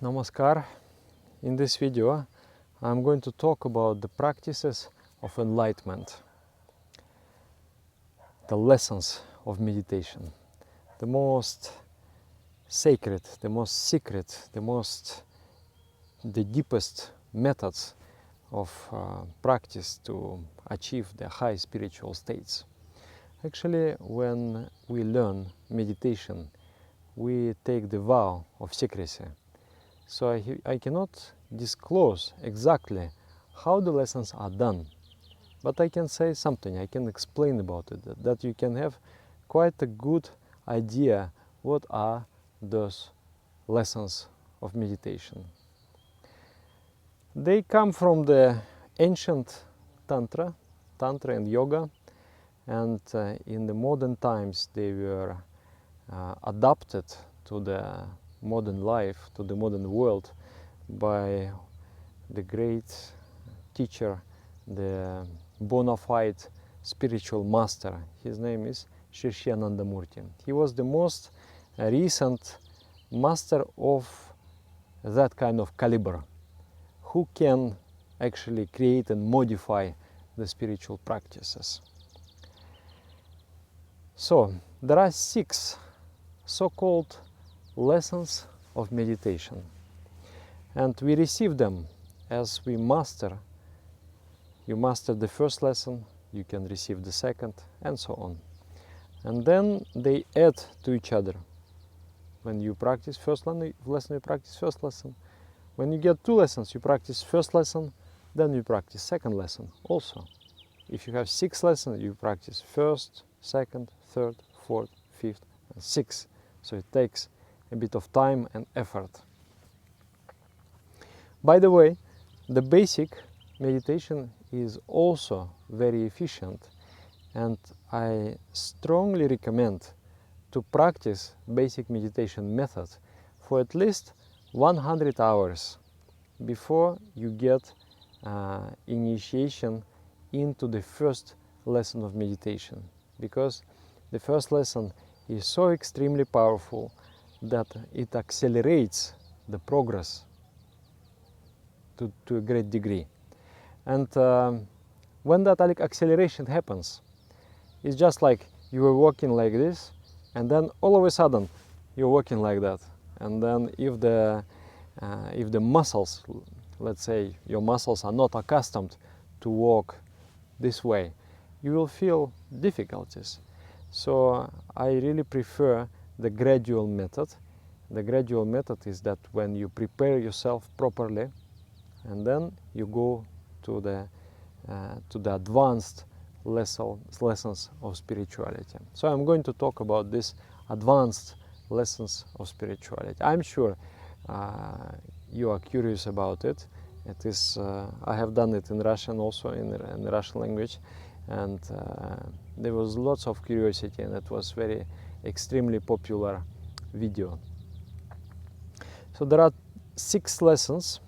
Namaskar. In this video I'm going to talk about the practices of enlightenment, the lessons of meditation, the most sacred, the most secret, the deepest methods of practice to achieve the high spiritual states. Actually, when we learn meditation, we take the vow of secrecy. So I cannot disclose exactly how the lessons are done, but I can say something, I can explain about it, that you can have quite a good idea what are those lessons of meditation. They come from the ancient Tantra and Yoga, and in the modern times they were adapted to the modern life, to the modern world by the great teacher, the bona fide spiritual master. His name is Shri Anandamurti. He was the most recent master of that kind of caliber, who can actually create and modify the spiritual practices. So there are 6 so-called lessons of meditation, and we receive them as we master. You master the first lesson, you can receive the second, and so on. And then they add to each other. When you practice first lesson, you practice first lesson. When you get 2 lessons, you practice first lesson, then you practice second lesson also. If you have 6 lessons, you practice first, second, third, fourth, fifth, and sixth. So it takes a bit of time and effort. By the way, the basic meditation is also very efficient, and I strongly recommend to practice basic meditation method for at least 100 hours before you get initiation into the first lesson of meditation, because the first lesson is so extremely powerful that it accelerates the progress to a great degree. And when that acceleration happens, it's just like you were walking like this, and then all of a sudden you're walking like that. And then if the muscles, let's say your muscles are not accustomed to walk this way, you will feel difficulties. So I really prefer the gradual method. The gradual method is that when you prepare yourself properly, and then you go to the advanced lessons of spirituality. So I'm going to talk about these advanced lessons of spirituality. I'm sure you are curious about it. It is I have done it in Russian also, in the Russian language, and there was lots of curiosity, and it was very extremely popular video. So there are 6 lessons.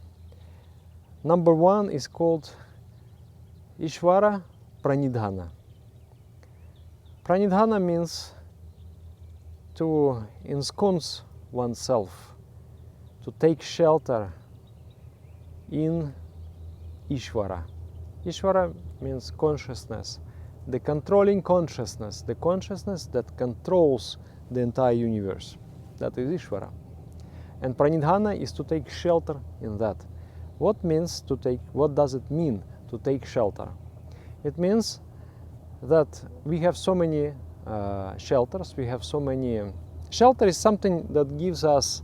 Number 1 is called Ishvara Pranidhana. Pranidhana means to ensconce oneself, to take shelter in Ishvara. Ishvara means consciousness, the controlling consciousness, the consciousness that controls the entire universe. That is Ishvara. And Pranidhana is to take shelter in that. What does it mean to take shelter? It means that we have so many shelters, Shelter is something that gives us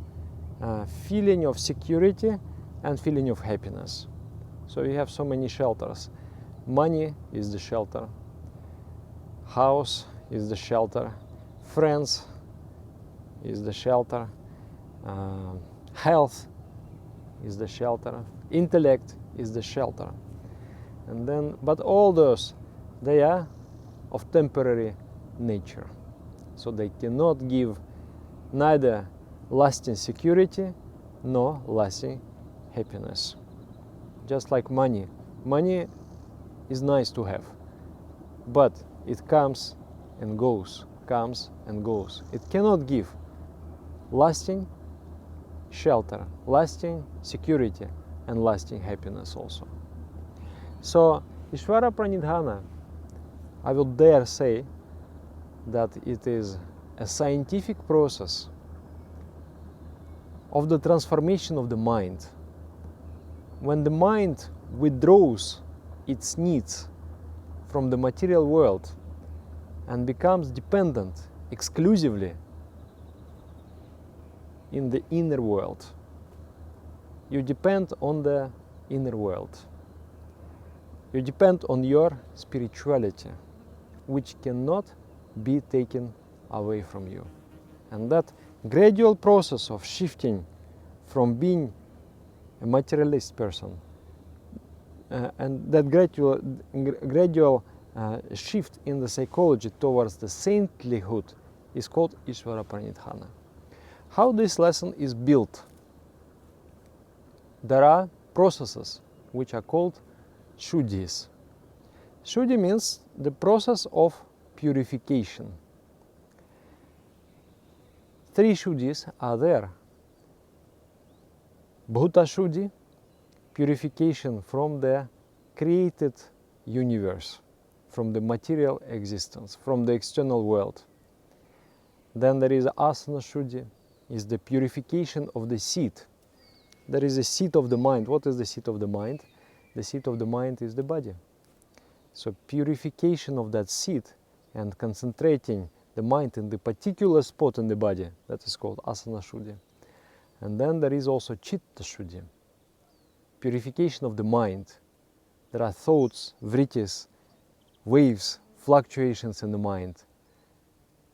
a feeling of security and feeling of happiness. So we have so many shelters. Money is the shelter, house is the shelter, friends is the shelter, health is the shelter, intellect is the shelter. And then, but all those, they are of temporary nature. So they cannot give neither lasting security nor lasting happiness. Just like money. Money is nice to have, but it comes and goes, It cannot give lasting shelter, lasting security, and lasting happiness also. So Ishvara Pranidhana, I would dare say that it is a scientific process of the transformation of the mind. When the mind withdraws its needs from the material world and becomes dependent exclusively in the inner world, you depend on the inner world. You depend on your spirituality, which cannot be taken away from you. And that gradual process of shifting from being a materialist person and that gradual shift in the psychology towards the saintlyhood is called Ishvara Pranidhana. How this lesson is built? There are processes which are called shuddhis. Shuddhi means the process of purification. 3 shuddhis are there. Bhuta shuddhi, purification from the created universe, from the material existence, from the external world. Then there is asana shuddhi, is the purification of the seat. There is a seat of the mind. What is the seat of the mind? The seat of the mind is the body. So purification of that seat and concentrating the mind in the particular spot in the body, that is called asana shuddhi. And then there is also chitta shuddhi, purification of the mind. There are thoughts, vrittis, waves, fluctuations in the mind.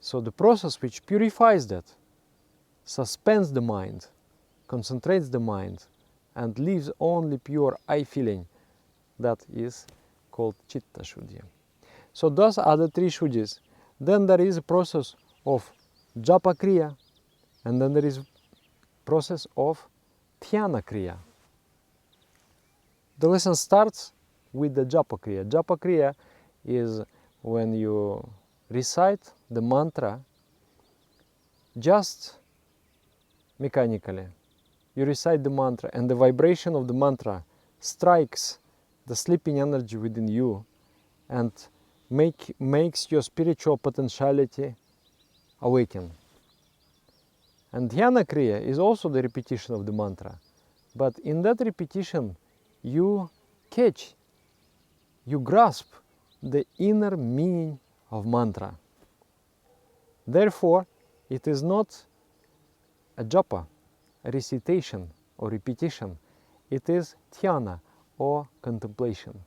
So the process which purifies that, suspends the mind, concentrates the mind, and leaves only pure I feeling, that is called chitta shuddhi. So those are the 3 shuddhis. Then there is a process of japa kriya, and then there is process of dhyana kriya. The lesson starts with the japa kriya. Japa kriya is when you recite the mantra just mechanically. You recite the mantra and the vibration of the mantra strikes the sleeping energy within you and makes your spiritual potentiality awaken. And dhyana kriya is also the repetition of the mantra, but in that repetition you catch, you grasp the inner meaning of mantra. Therefore, it is not a japa, a recitation or repetition, it is dhyana or contemplation.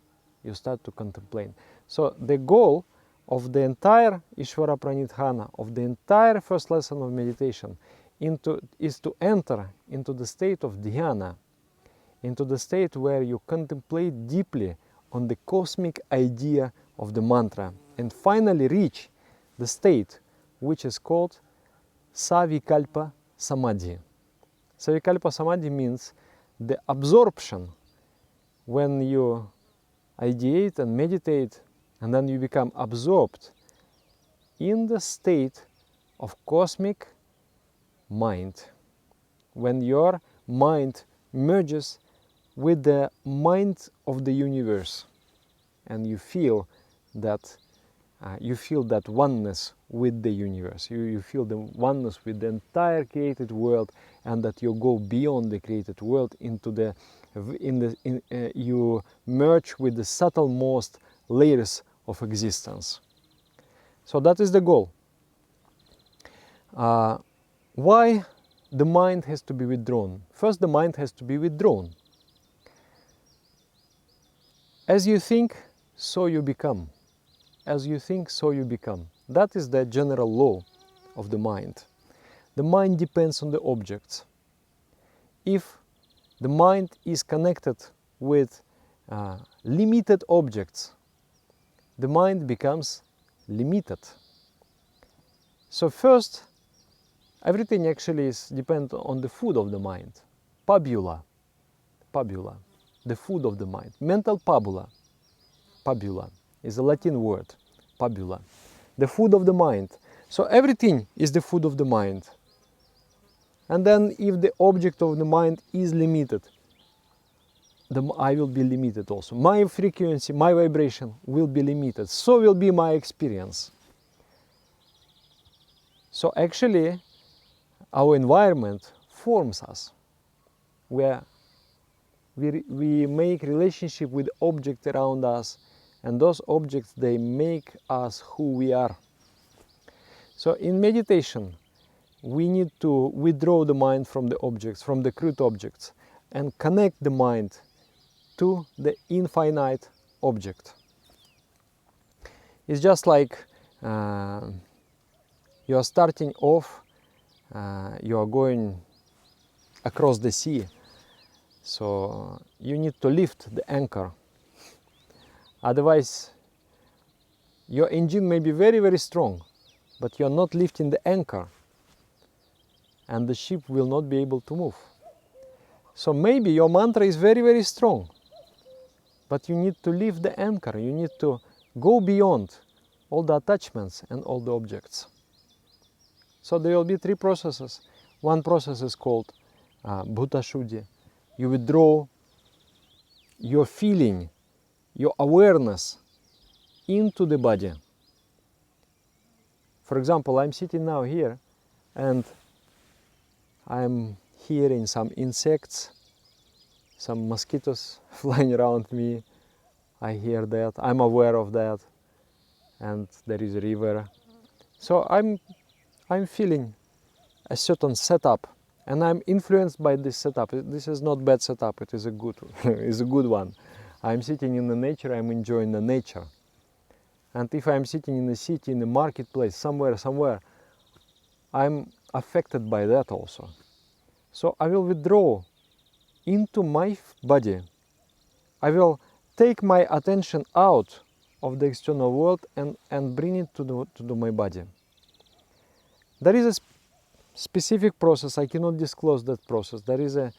You start to contemplate. So the goal of the entire Ishvara Pranidhana, of the entire first lesson of meditation, is to enter into the state of dhyana, into the state where you contemplate deeply on the cosmic idea of the mantra, and finally reach the state which is called savikalpa samadhi. Savikalpa samadhi means the absorption when you ideate and meditate, and then you become absorbed in the state of cosmic mind, when your mind merges with the mind of the universe, and you feel that oneness with the universe. You feel the oneness with the entire created world, and that you go beyond the created world into you merge with the subtlemost layers of existence. So that is the goal. Why the mind has to be withdrawn? First, the mind has to be withdrawn. As you think, so you become. As you think, so you become. That is the general law of the mind. The mind depends on the objects. If the mind is connected with limited objects, the mind becomes limited. So first, everything actually depends on the food of the mind. Pabula, the food of the mind. Mental pabula is a Latin word, pabula, the food of the mind. So everything is the food of the mind. And then if the object of the mind is limited, I will be limited also. My frequency, my vibration will be limited. So will be my experience. So actually, our environment forms us. Where we make relationship with objects around us, and those objects, they make us who we are. So in meditation, we need to withdraw the mind from the objects, from the crude objects, and connect the mind to the infinite object. It's just like you are starting off, you are going across the sea, so you need to lift the anchor. Otherwise, your engine may be very, very strong, but you are not lifting the anchor, and the ship will not be able to move. So maybe your mantra is very, very strong, but you need to lift the anchor, you need to go beyond all the attachments and all the objects. So there will be three processes. One process is called Bhuta Shuddhi. You withdraw your feeling, your awareness into the body. For example, I'm sitting now here and I'm hearing some insects, some mosquitoes flying around me. I hear that, I'm aware of that, and there is a river. So I'm feeling a certain setup, and I'm influenced by this setup. This is not bad setup, it is a good it's a good one. I'm sitting in the nature, I'm enjoying the nature. And if I'm sitting in the city, in the marketplace, somewhere, I'm affected by that also. So I will withdraw into my body. I will take my attention out of the external world and bring it to my body. There is a specific process, I cannot disclose that process. There is a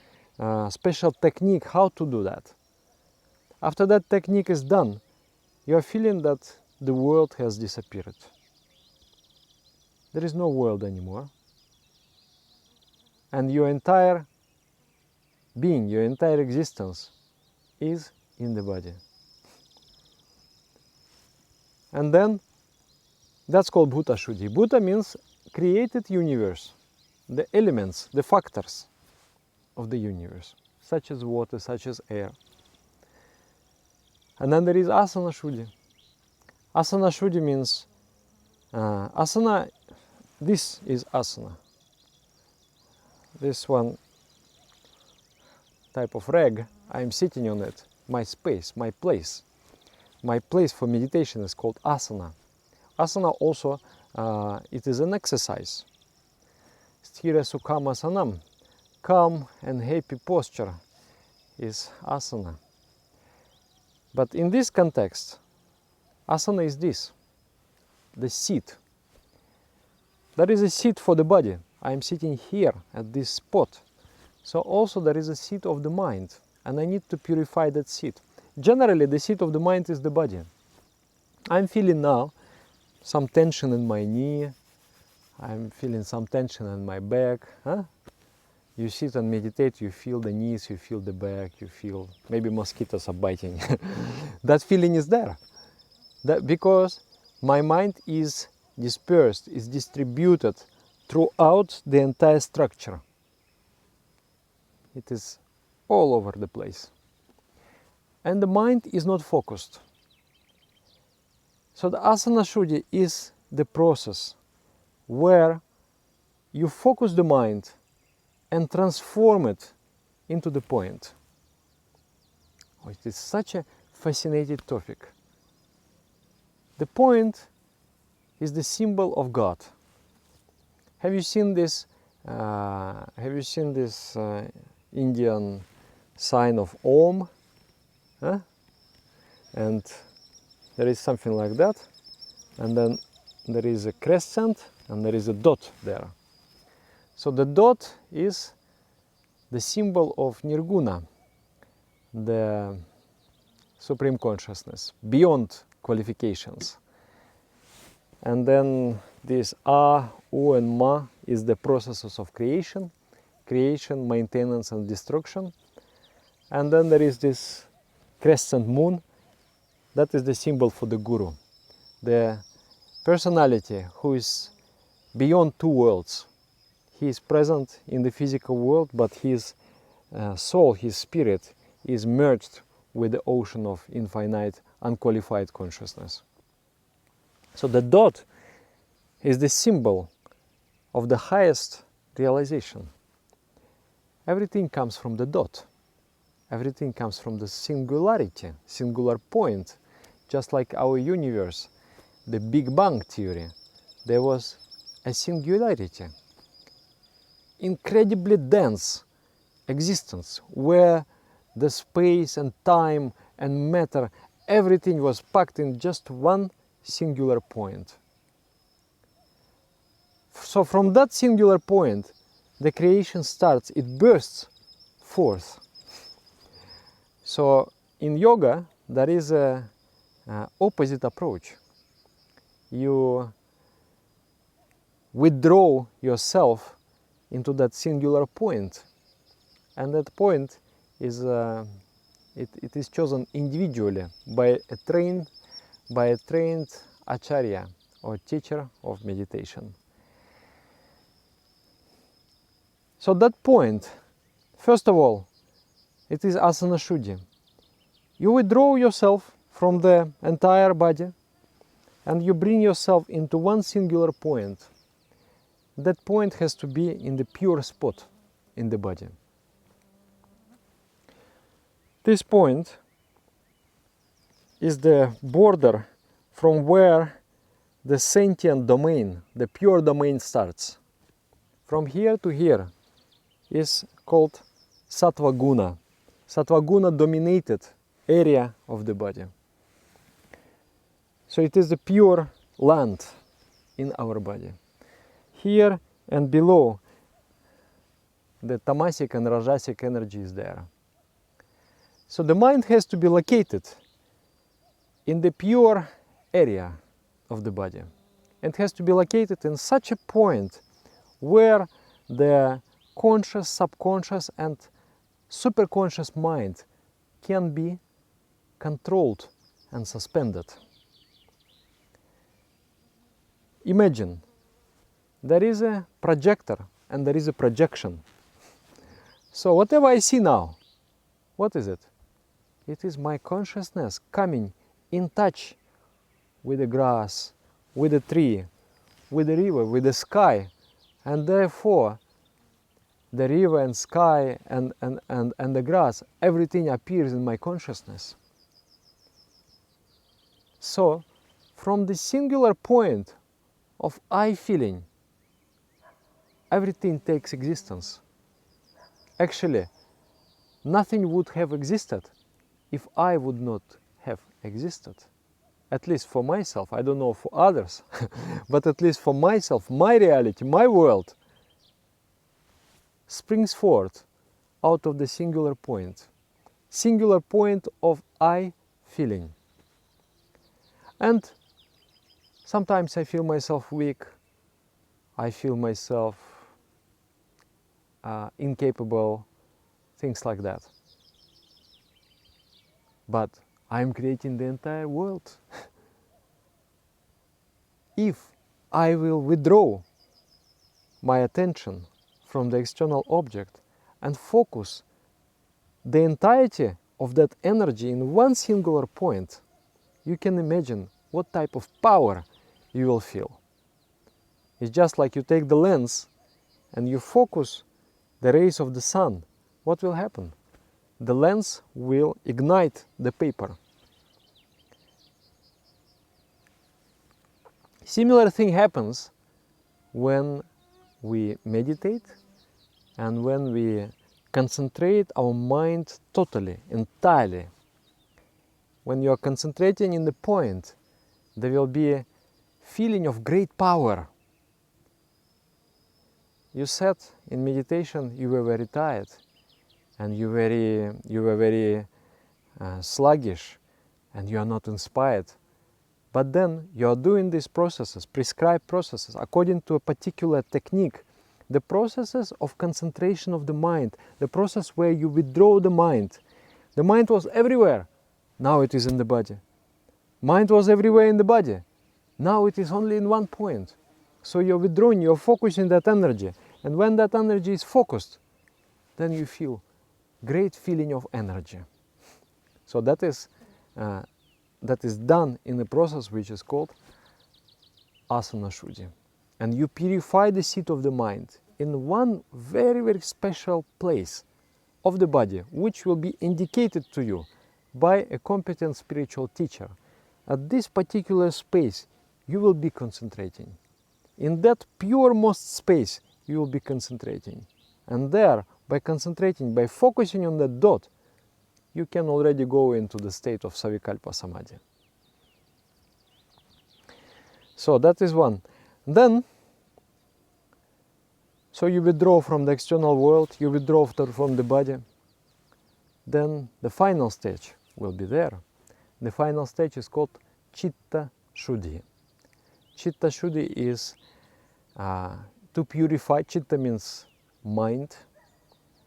special technique how to do that. After that technique is done, you are feeling that the world has disappeared. There is no world anymore. And your entire being, your entire existence is in the body. And then that's called Bhuta Shuddhi. Bhuta means created universe, the elements, the factors of the universe, such as water, such as air. And then there is Asana Shuddhi. Asana Shuddhi means asana, this is asana. This one type of rag, I'm sitting on it, my space, my place. My place for meditation is called asana. Asana also, it is an exercise. Sthira Sukham Asanam, calm and happy posture is asana. But in this context, asana is this, the seat. There is a seat for the body. I am sitting here at this spot. So also there is a seat of the mind, and I need to purify that seat. Generally, the seat of the mind is the body. I'm feeling now some tension in my knee. I'm feeling some tension in my back. Huh? You sit and meditate, you feel the knees, you feel the back, you feel maybe mosquitoes are biting. That feeling is there. Because my mind is dispersed, is distributed throughout the entire structure. It is all over the place. And the mind is not focused. So the Asana Shuddhi is the process where you focus the mind and transform it into the point. Oh, it is such a fascinating topic. The point is the symbol of God. Have you seen this? Indian sign of Om? Huh? And there is something like that, and then there is a crescent and there is a dot there. So the dot is the symbol of Nirguna, the Supreme Consciousness, beyond qualifications. And then this A, U and Ma is the processes of creation, creation, maintenance and destruction. And then there is this crescent moon, that is the symbol for the guru, the personality who is beyond two worlds. He is present in the physical world, but his soul, his spirit, is merged with the ocean of infinite, unqualified consciousness. So the dot is the symbol of the highest realization. Everything comes from the dot. Everything comes from the singularity, singular point. Just like our universe, the Big Bang theory, there was a singularity, incredibly dense existence where the space and time and matter, everything was packed in just one singular point. So from that singular point, the creation starts, it bursts forth. So in yoga, there is a opposite approach. You withdraw yourself into that singular point, and that point is it is chosen individually by a trained acharya or teacher of meditation. So that point, first of all, it is asana shuddhi. You withdraw yourself from the entire body and you bring yourself into one singular point. That point has to be in the pure spot in the body. This point is the border from where the sentient domain, the pure domain starts. From here to here is called sattva guna. Sattva guna dominated area of the body. So it is the pure land in our body. Here and below, the tamasic and rajasic energy is there. So the mind has to be located in the pure area of the body. It has to be located in such a point where the conscious, subconscious and superconscious mind can be controlled and suspended. Imagine there is a projector and there is a projection. So whatever I see now, what is it? It is my consciousness coming in touch with the grass, with the tree, with the river, with the sky, and therefore the river and sky and the grass, everything appears in my consciousness. So from the singular point of I feeling, everything takes existence. Actually, nothing would have existed if I would not have existed. At least for myself, I don't know for others, but at least for myself, my reality, my world springs forth out of the singular point of I feeling. And sometimes I feel myself weak, I feel myself incapable, things like that. But I'm creating the entire world. If I will withdraw my attention from the external object and focus the entirety of that energy in one singular point, you can imagine what type of power you will feel. It's just like you take the lens and you focus the rays of the sun. What will happen? The lens will ignite the paper. Similar thing happens when we meditate and when we concentrate our mind totally, entirely. When you are concentrating in the point, there will be a feeling of great power. You sat in meditation, you were very tired and you were very sluggish and you are not inspired. But then you are doing these processes, prescribed processes, according to a particular technique the processes of concentration of the mind, the process where you withdraw the mind. The mind was everywhere, now it is in the body. Mind was everywhere in the body, now it is only in one point. So you're withdrawing, you're focusing that energy, and when that energy is focused, then you feel great feeling of energy. So that is done in a process which is called asana shuddhi. And you purify the seat of the mind in one very, very special place of the body, which will be indicated to you by a competent spiritual teacher. At this particular space, you will be concentrating. In that pure most space, you will be concentrating. And there, by concentrating, by focusing on that dot, you can already go into the state of savikalpa samadhi. So that is one. Then, so you withdraw from the external world, you withdraw from the body. Then the final stage will be there. The final stage is called chitta shuddhi. Chitta shuddhi is to purify. Chitta means mind.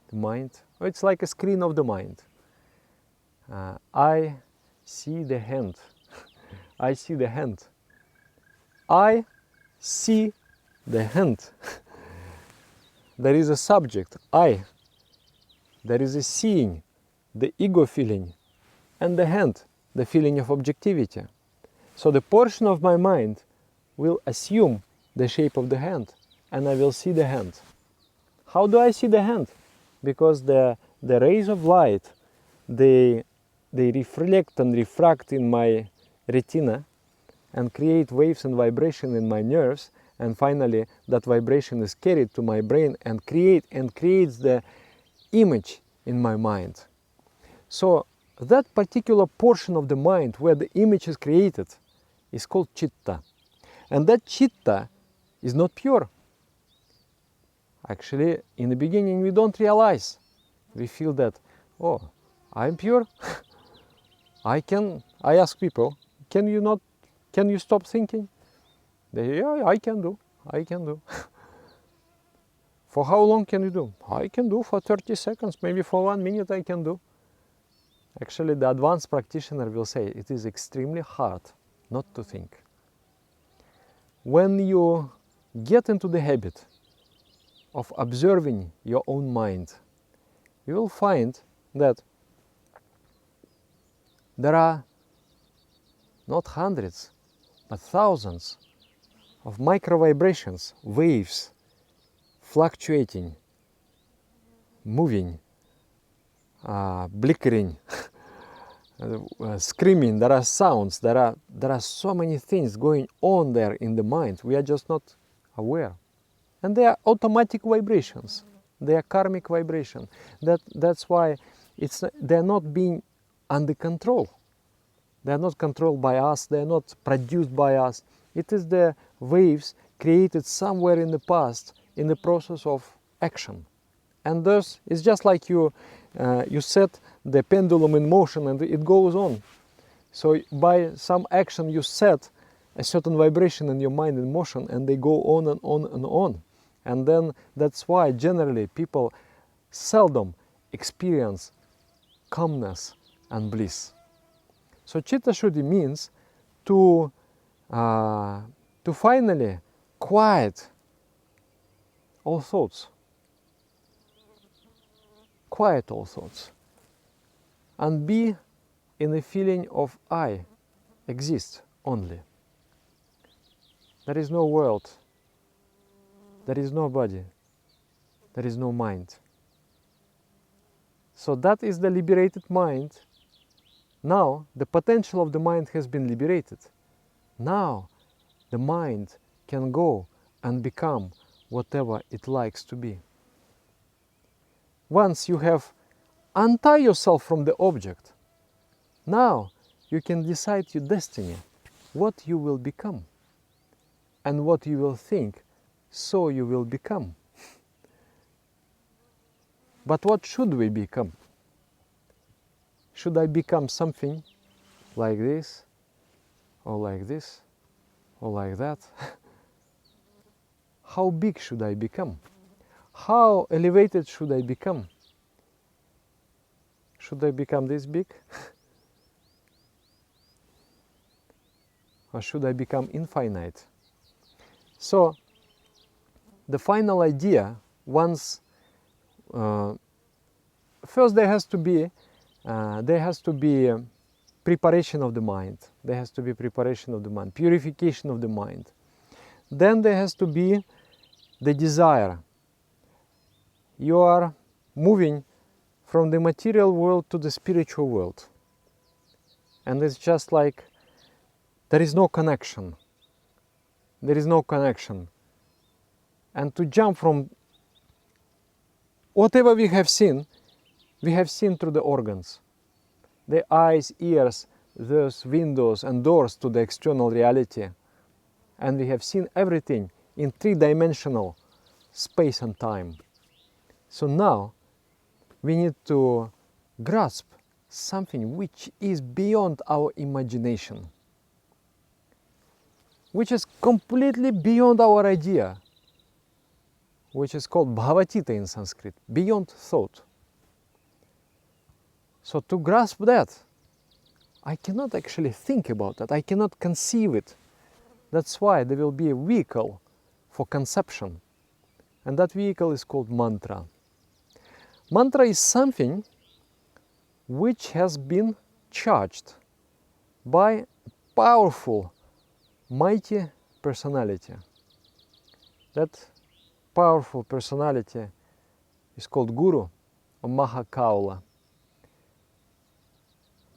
The mind. It's like a screen of the mind. I see the hand. I see the hand. I see the hand. There is a subject, I. There is a seeing, the ego feeling, and the hand, the feeling of objectivity. So the portion of my mind will assume the shape of the hand, and I will see the hand. How do I see the hand? Because the rays of light, they reflect and refract in my retina and create waves and vibration in my nerves, and finally that vibration is carried to my brain and creates the image in my mind. So that particular portion of the mind where the image is created is called chitta. And that chitta is not pure. Actually, in the beginning we don't realize. We feel that, oh, I'm pure. I ask people, can you stop thinking? They say, yeah, I can do. For how long can you do? I can do for 30 seconds, maybe for 1 minute I can do. Actually, the advanced practitioner will say it is extremely hard not to think. When you get into the habit of observing your own mind, you will find that there are not hundreds, but thousands of micro vibrations, waves, fluctuating, moving, flickering, screaming. There are sounds, there are so many things going on there in the mind. We are just not aware. And they are automatic vibrations. They are karmic vibration. That's why they are not being under control. They are not controlled by us. They are not produced by us. It is the waves created somewhere in the past in the process of action. And thus, it's just like you set the pendulum in motion and it goes on. So by some action you set a certain vibration in your mind in motion, and they go on and on and on. And then that's why generally people seldom experience calmness and bliss. So chitta shuddhi means to finally quiet all thoughts. Quiet all thoughts. And be in a feeling of I exist only. There is no world. There is no body. There is no mind. So that is the liberated mind. Now the potential of the mind has been liberated. Now the mind can go and become whatever it likes to be. Once you have untie yourself from the object, now you can decide your destiny, what you will become, and what you will think, so you will become. But what should we become? Should I become something like this, or like this, or like that? How big should I become? how elevated should I become? Should I become this big? Or should I become infinite? So the final idea, once first there has to be preparation of the mind. There has to be preparation of the mind, purification of the mind. Then there has to be the desire. You are moving from the material world to the spiritual world. And it's just like there is no connection. There is no connection. And to jump from whatever we have seen through the organs. The eyes, ears, those windows and doors to the external reality. And we have seen everything in three-dimensional space and time. So now we need to grasp something which is beyond our imagination, which is completely beyond our idea, which is called bhavatita in Sanskrit, beyond thought. So to grasp that, I cannot actually think about that, I cannot conceive it. That's why there will be a vehicle for conception, and that vehicle is called mantra. Mantra is something which has been charged by powerful, mighty personality. That powerful personality is called Guru or Mahakaula,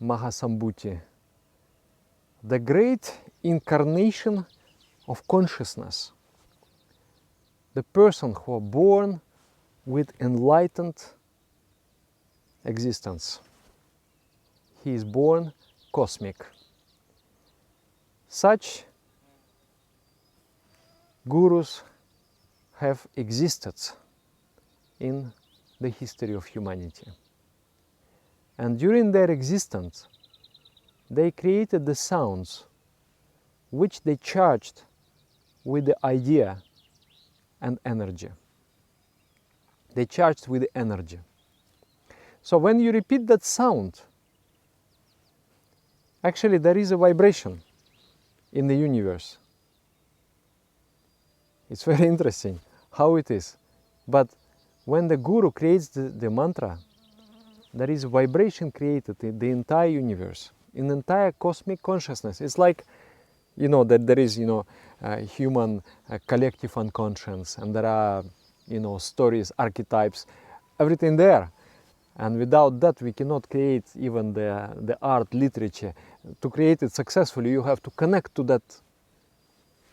Mahasambhuti, the great incarnation of consciousness, the person who are born with enlightened existence. He is born cosmic. Such gurus have existed in the history of humanity. And during their existence, they created the sounds which they charged with the idea and energy. They charged with the energy. So when you repeat that sound, actually there is a vibration in the universe. It's very interesting how it is. But when the guru creates the mantra, there is a vibration created in the entire universe, in the entire cosmic consciousness. It's like, that there is, human collective unconscious, and there are, stories, archetypes, everything there. And without that, we cannot create even the art, literature. To create it successfully, you have to connect to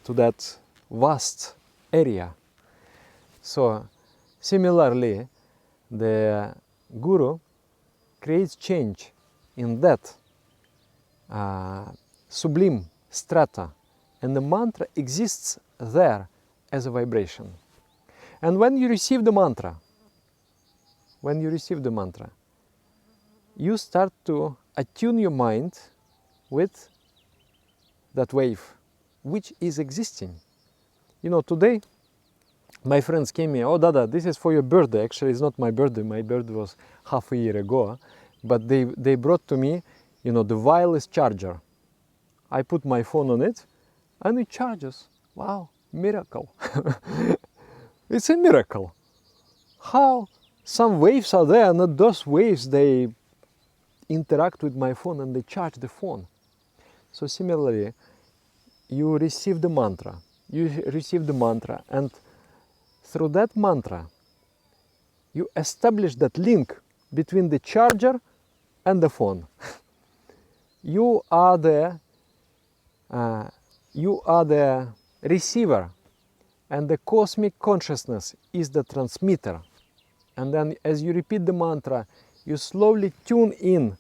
that vast area. So, similarly, the guru creates change in that sublime strata, and the mantra exists there as a vibration. And when you receive the mantra, you start to attune your mind with that wave, which is existing. Today, my friends came here, "Oh, Dada, this is for your birthday." Actually, it's not my birthday. My birthday was half a year ago. But they brought to me, the wireless charger. I put my phone on it, and it charges. Wow, miracle. It's a miracle. How some waves are there, and those waves, they interact with my phone and they charge the phone. So similarly, you receive the mantra. And through that mantra, you establish that link between the charger and the phone. You are the receiver, and the cosmic consciousness is the transmitter. And then as you repeat the mantra, you slowly tune in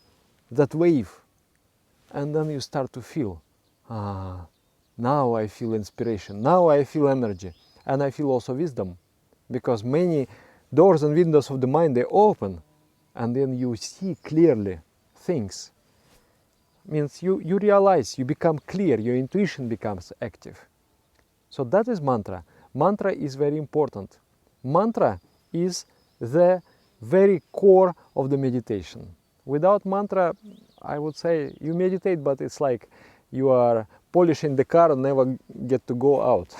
that wave, and then you start to feel, now I feel inspiration, now I feel energy, and I feel also wisdom, because many doors and windows of the mind, they open, and then you see clearly things. Means you realize, you become clear, your intuition becomes active. So that is mantra. Mantra is very important. Mantra is the very core of the meditation. Without mantra, I would say you meditate, but it's like you are polishing the car and never get to go out.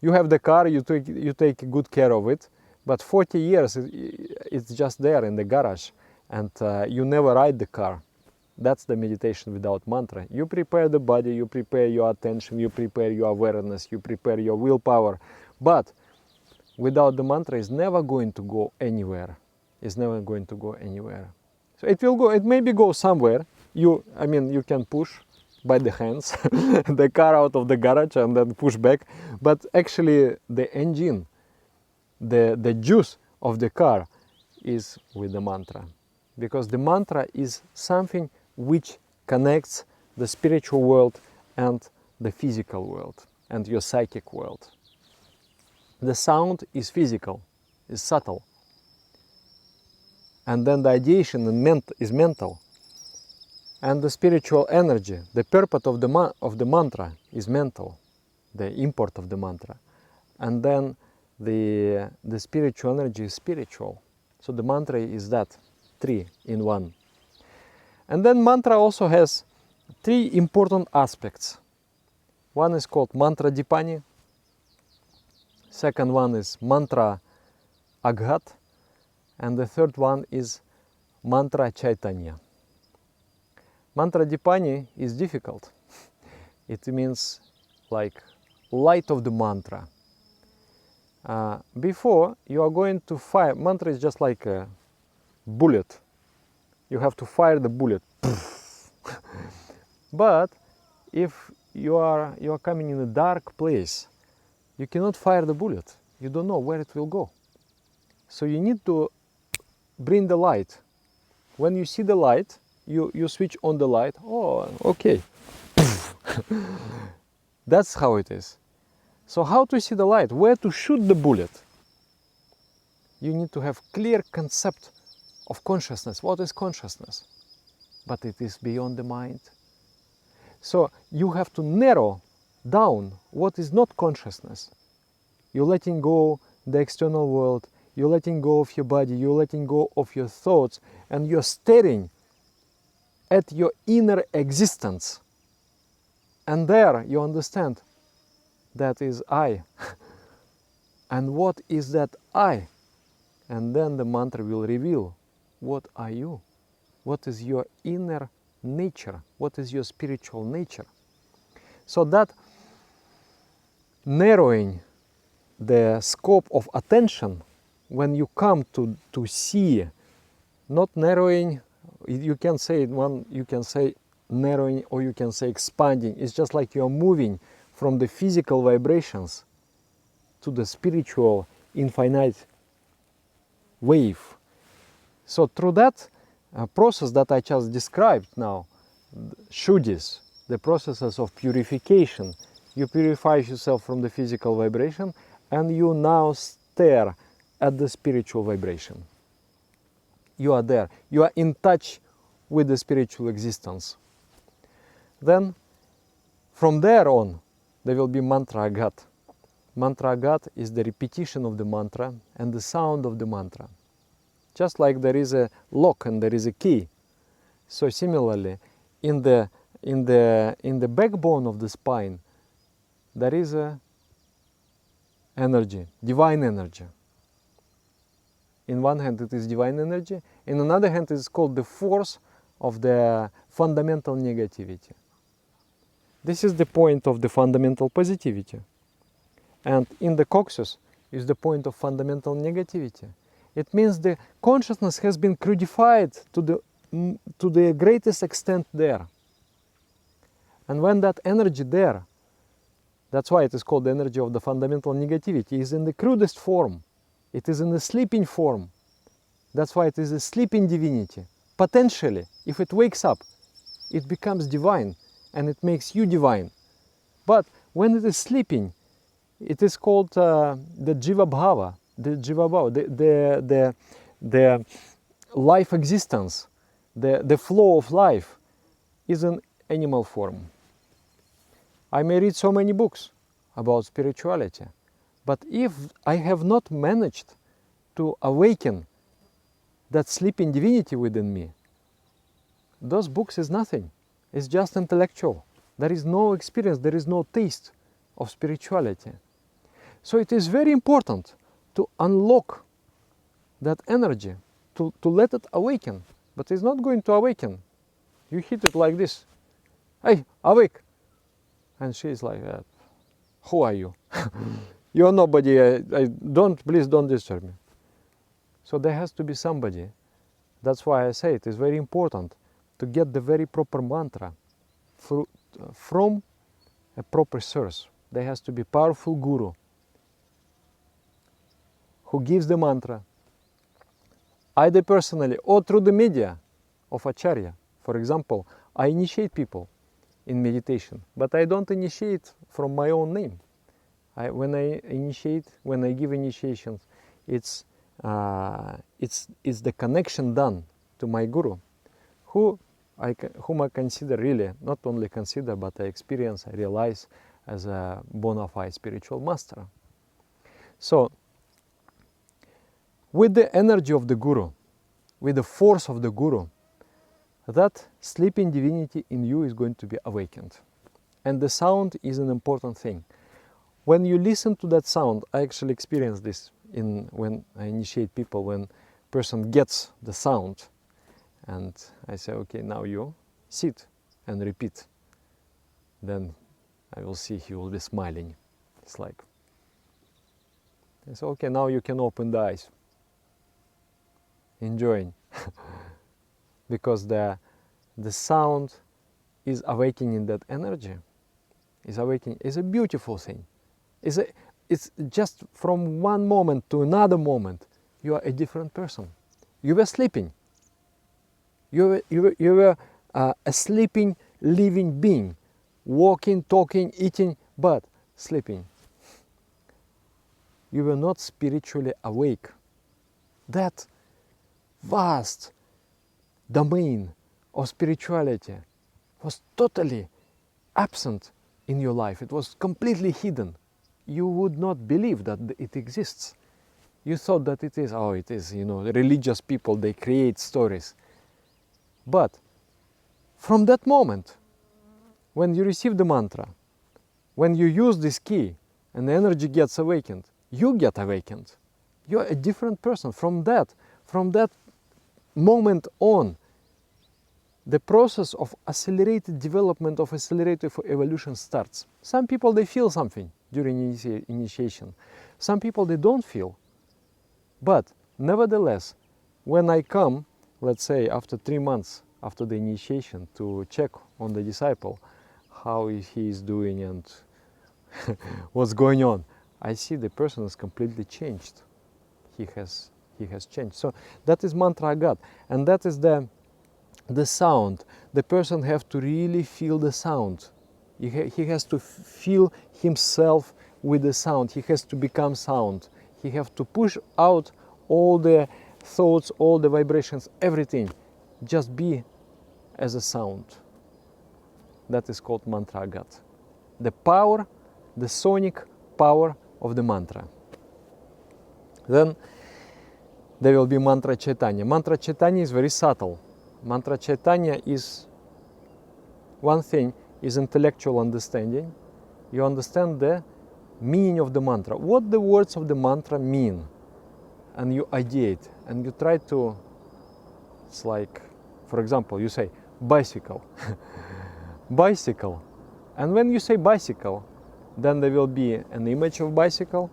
You have the car, you take good care of it, but 40 years it's just there in the garage, and you never ride the car. That's the meditation without mantra. You prepare the body, you prepare your attention, you prepare your awareness, you prepare your willpower, but without the mantra, it's never going to go anywhere. It's never going to go anywhere. So it will go, it maybe go somewhere. You can push by the hands the car out of the garage and then push back, but actually the engine, the juice of the car is with the mantra, because the mantra is something which connects the spiritual world and the physical world and your psychic world. The sound is physical, is subtle, and then the ideation is mental, and the spiritual energy, the purport of the mantra is mental, the import of the mantra, and then the spiritual energy is spiritual. So the mantra is that, 3 in 1. And then mantra also has 3 important aspects. One is called mantra dipani, second one is mantra aghat, and the third one is mantra chaitanya. Mantra dipani is difficult. It means like light of the mantra. Before you are going to fire, mantra is just like a bullet. You have to fire the bullet. But if you are coming in a dark place, you cannot fire the bullet. You don't know where it will go. So you need to bring the light. When you see the light, you switch on the light. Oh, okay. That's how it is. So how to see the light? Where to shoot the bullet? You need to have clear concept of consciousness. What is consciousness? But it is beyond the mind. So you have to narrow down what is not consciousness. You're letting go the external world, you're letting go of your body, you're letting go of your thoughts, and you're staring at your inner existence. And there you understand that is I. And what is that I? And then the mantra will reveal, what are you? What is your inner nature? What is your spiritual nature? So that narrowing the scope of attention, when you come to see, not narrowing, you can say narrowing, or you can say expanding. It's just like you are moving from the physical vibrations to the spiritual infinite wave. So through that process that I just described now, shuddhis, the processes of purification, you purify yourself from the physical vibration, and you now stare at the spiritual vibration. You are there. You are in touch with the spiritual existence. Then, from there on, there will be mantra aghat. Mantra aghat is the repetition of the mantra and the sound of the mantra. Just like there is a lock and there is a key, so similarly, in the backbone of the spine, there is a energy, divine energy. In one hand it is divine energy, in another hand it is called the force of the fundamental negativity. This is the point of the fundamental positivity. And in the coccyx is the point of fundamental negativity. It means the consciousness has been crudified to the greatest extent there. And when that energy there, that's why it is called the energy of the fundamental negativity, is in the crudest form. It is in the sleeping form. That's why it is a sleeping divinity. Potentially, if it wakes up, it becomes divine and it makes you divine. But when it is sleeping, it is called the jiva bhava, the life existence, the flow of life is an animal form. I may read so many books about spirituality, but if I have not managed to awaken that sleeping divinity within me, those books is nothing. It's just intellectual. There is no experience, there is no taste of spirituality. So it is very important to unlock that energy, to let it awaken. But it's not going to awaken. You hit it like this. Hey, awake! And she's like, who are you? You're nobody, please don't disturb me. So there has to be somebody. That's why I say it is very important to get the very proper mantra from a proper source. There has to be powerful guru who gives the mantra, either personally or through the media of Acharya. For example, I initiate people in meditation, but I don't initiate from my own name. When I give initiations, it's the connection done to my guru, whom I consider really, not only consider, but I experience, I realize as a bona fide spiritual master. So, with the energy of the guru, with the force of the guru, that sleeping divinity in you is going to be awakened. And the sound is an important thing. When you listen to that sound, I actually experience this when I initiate people, when person gets the sound, and I say, okay, now you sit and repeat. Then I will see he will be smiling. It's like, I say, okay, now you can open the eyes. Enjoying. Because the sound is awakening that energy. Is awakening. It's a beautiful thing. It's just from one moment to another moment, you are a different person. You were sleeping. You were a sleeping, living being, walking, talking, eating, but sleeping. You were not spiritually awake. That vast domain of spirituality was totally absent in your life. It was completely hidden. You would not believe that it exists. You thought that it is, religious people, they create stories. But from that moment, when you receive the mantra, when you use this key and the energy gets awakened, you get awakened. You're a different person. From that moment on, the process of accelerated development, of accelerated evolution starts. Some people, they feel something during initiation. Some people, they don't feel. But nevertheless, when I come, let's say after 3 months after the initiation, to check on the disciple, how he is doing and what's going on, I see the person is completely changed. He has changed. So that is mantra I got, and that is the sound. The person has to really feel the sound. He has to feel himself with the sound. He has to become sound. He has to push out all the thoughts, all the vibrations, everything. Just be as a sound. That is called mantra agat. The power, the sonic power of the mantra. Then there will be mantra Chaitanya. Mantra Chaitanya is very subtle. Mantra Chaitanya is one thing, is intellectual understanding. You understand the meaning of the mantra, what the words of the mantra mean, and you ideate, and you try to, it's like, for example, you say bicycle, bicycle, and when you say bicycle, then there will be an image of bicycle,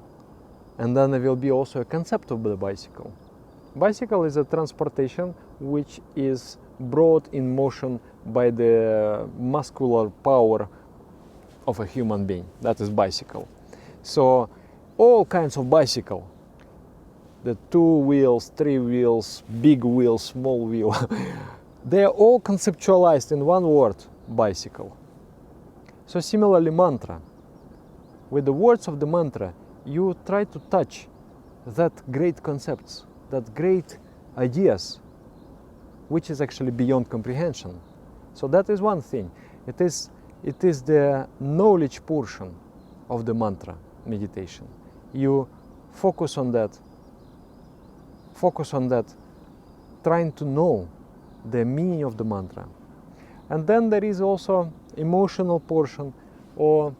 and then there will be also a concept of the bicycle. Bicycle is a transportation which is brought in motion by the muscular power of a human being. That is bicycle. So all kinds of bicycle, the 2 wheels, 3 wheels, big wheel, small wheel, they are all conceptualized in one word, bicycle. So similarly mantra. With the words of the mantra, you try to touch that great concepts, that great ideas, which is actually beyond comprehension. So that is one thing. It is the knowledge portion of the mantra meditation. You focus on that focus on that, trying to know the meaning of the mantra. And then there is also emotional portion or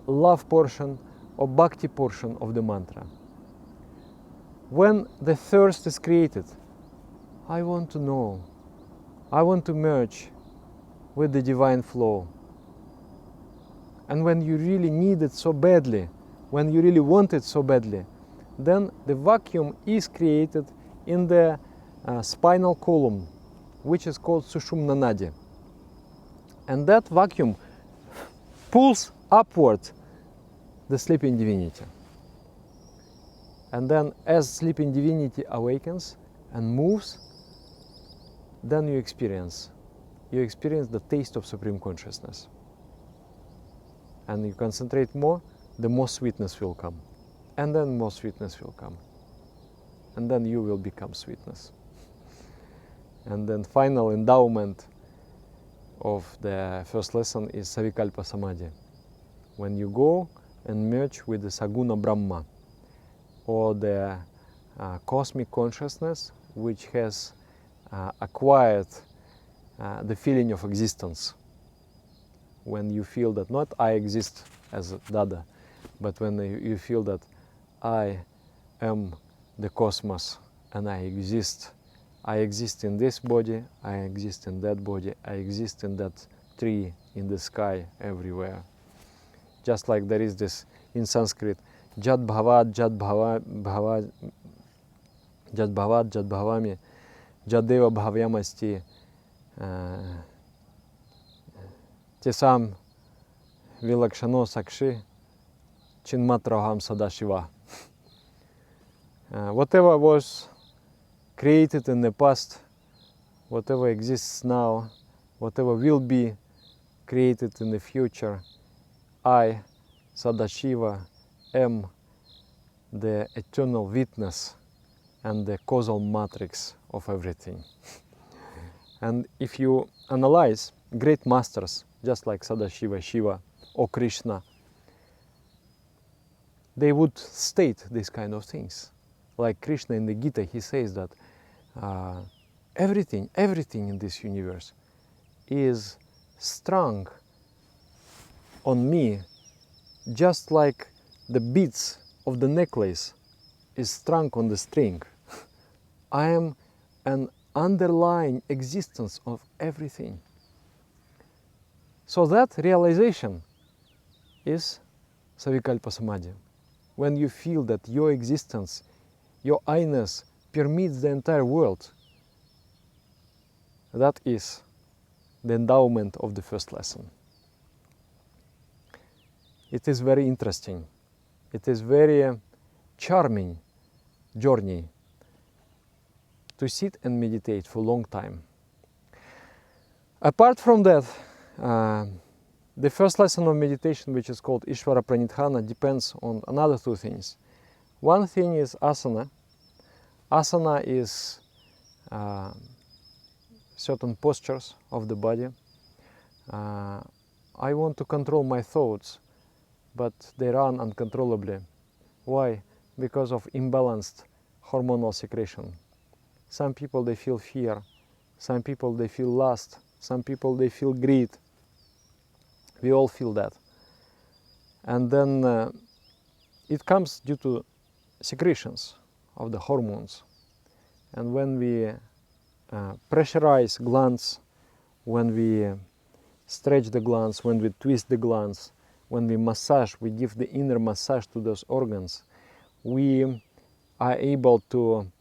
love portion or bhakti portion of the mantra. When the thirst is created, I want to know, I want to merge with the divine flow. And when you really need it so badly, when you really want it so badly, then the vacuum is created in the spinal column, which is called Sushumna Nadi. And that vacuum pulls upward the sleeping divinity. And then as sleeping divinity awakens and moves, then you experience the taste of Supreme Consciousness. And you concentrate more, the more sweetness will come. And then more sweetness will come. And then you will become sweetness. And then final endowment of the first lesson is Savikalpa Samadhi. When you go and merge with the Saguna Brahma, or the cosmic consciousness, which has acquired the feeling of existence. When you feel that not I exist as a Dada, but when you feel that I am the cosmos and I exist in this body, I exist in that body, I exist in that tree, in the sky, everywhere. Just like there is this in Sanskrit, Jad Bhavat, Jad Bhavat, Jad Bhavat, Jad Bhavami, Jadeva Bhavyamasti, Tesam Vilakshano Sakshi, Chinmatraham Sadashiva. Whatever was created in the past, whatever exists now, whatever will be created in the future, I, Sadashiva, am the eternal witness and the causal matrix of everything. And if you analyze great masters, just like Sadashiva, Shiva, or Krishna, they would state these kind of things. Like Krishna in the Gita, he says that everything in this universe is strung on me, just like the beads of the necklace is strung on the string. I am an underlying existence of everything. So that realization is Savikalpa Samadhi. When you feel that your existence, your I-ness permeates the entire world, that is the endowment of the first lesson. It is very interesting. It is very charming journey to sit and meditate for a long time. Apart from that, the first lesson of meditation, which is called Ishvara Pranidhana, depends on another two things. One thing is asana. Asana is certain postures of the body. I want to control my thoughts, but they run uncontrollably. Why? Because of imbalanced hormonal secretion. Some people, they feel fear. Some people, they feel lust. Some people, they feel greed. We all feel that. And then it comes due to secretions of the hormones. And when we pressurize glands, when we stretch the glands, when we twist the glands, when we massage, we give the inner massage to those organs, we are able to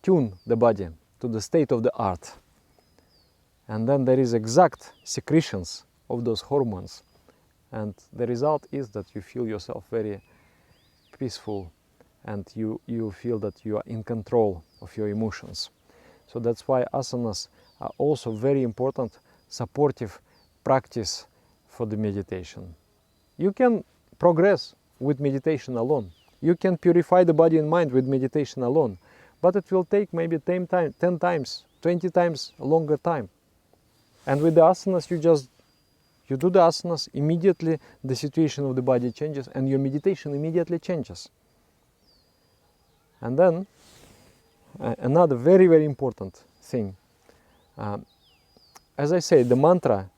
tune the body to the state of the art. And then there is exact secretions of those hormones. And the result is that you feel yourself very peaceful and you feel that you are in control of your emotions. So that's why asanas are also very important supportive practice for the meditation. You can progress with meditation alone. You can purify the body and mind with meditation alone, but it will take maybe 10 times, 20 times longer time. And with the asanas, you do the asanas, immediately the situation of the body changes and your meditation immediately changes. And then another very, very important thing. As I say, the mantra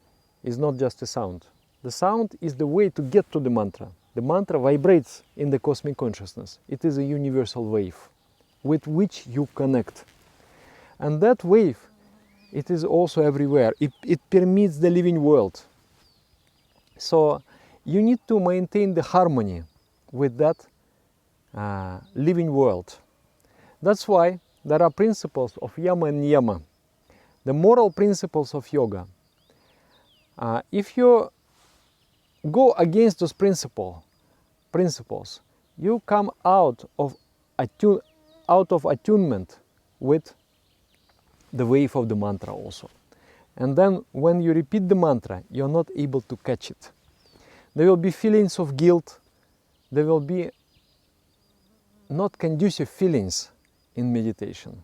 is not just a sound. The sound is the way to get to the mantra. The mantra vibrates in the cosmic consciousness. It is a universal wave with which you connect. And that wave, it is also everywhere. It permeates the living world. So you need to maintain the harmony with that living world. That's why there are principles of yama and niyama, the moral principles of yoga. If you go against those principles, you come out of attunement with the wave of the mantra also. And then when you repeat the mantra, you're not able to catch it. There will be feelings of guilt. There will be not conducive feelings in meditation.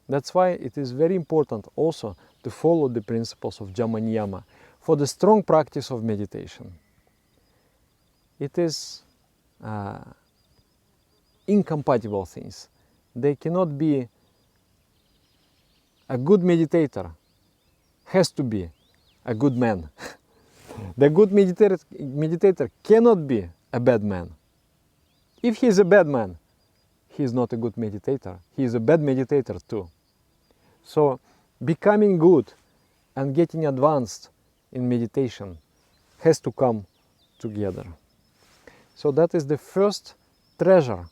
That's why it is very important also to follow the principles of Yama Niyama for the strong practice of meditation. It is incompatible things. They cannot be. A good meditator has to be a good man. The good meditator cannot be a bad man. If he is a bad man, he is not a good meditator. He is a bad meditator too. So becoming good and getting advanced in meditation has to come together. So that is the first treasure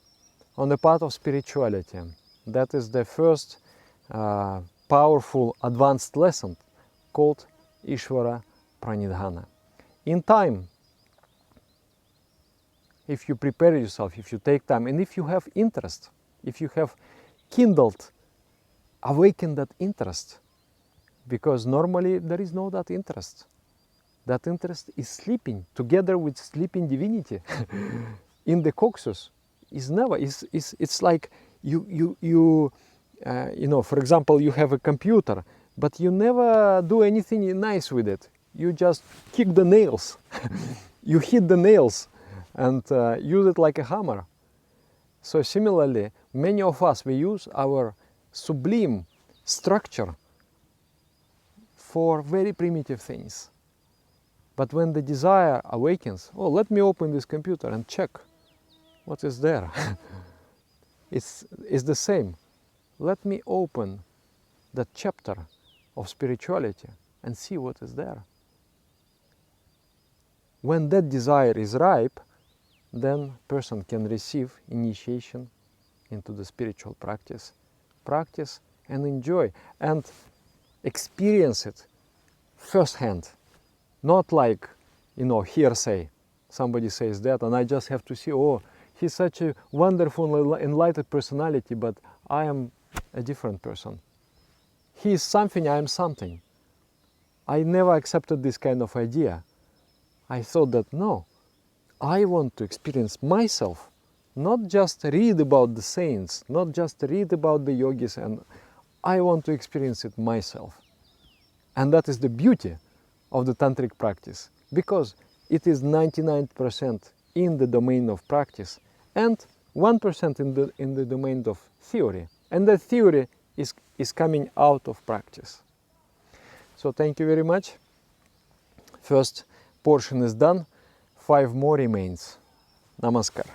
on the path of spirituality. That is the first powerful advanced lesson called Ishvara Pranidhana. In time, if you prepare yourself, if you take time, and if you have interest, if you have kindled, awakened that interest, because normally there is no that interest. That interest is sleeping together with sleeping divinity in the coccyx. Is never. It's like you know, for example, you have a computer, but you never do anything nice with it. You just kick the nails. You hit the nails and use it like a hammer. So similarly, many of us, we use our sublime structure for very primitive things. But when the desire awakens, oh, let me open this computer and check what is there. It's the same. Let me open that chapter of spirituality and see what is there. When that desire is ripe, then person can receive initiation into the spiritual practice and enjoy and experience it firsthand. Not like, you know, hearsay. Somebody says that and I just have to see, oh, he's such a wonderful, enlightened personality, but I am a different person. He is something, I am something. I never accepted this kind of idea. I thought that no, I want to experience myself, not just read about the saints, not just read about the yogis, and I want to experience it myself. And that is the beauty of the tantric practice, because it is 99% in the domain of practice and 1% in the domain of theory. And that theory is coming out of practice. So thank you very much. First portion is done, 5 more remains. Namaskar.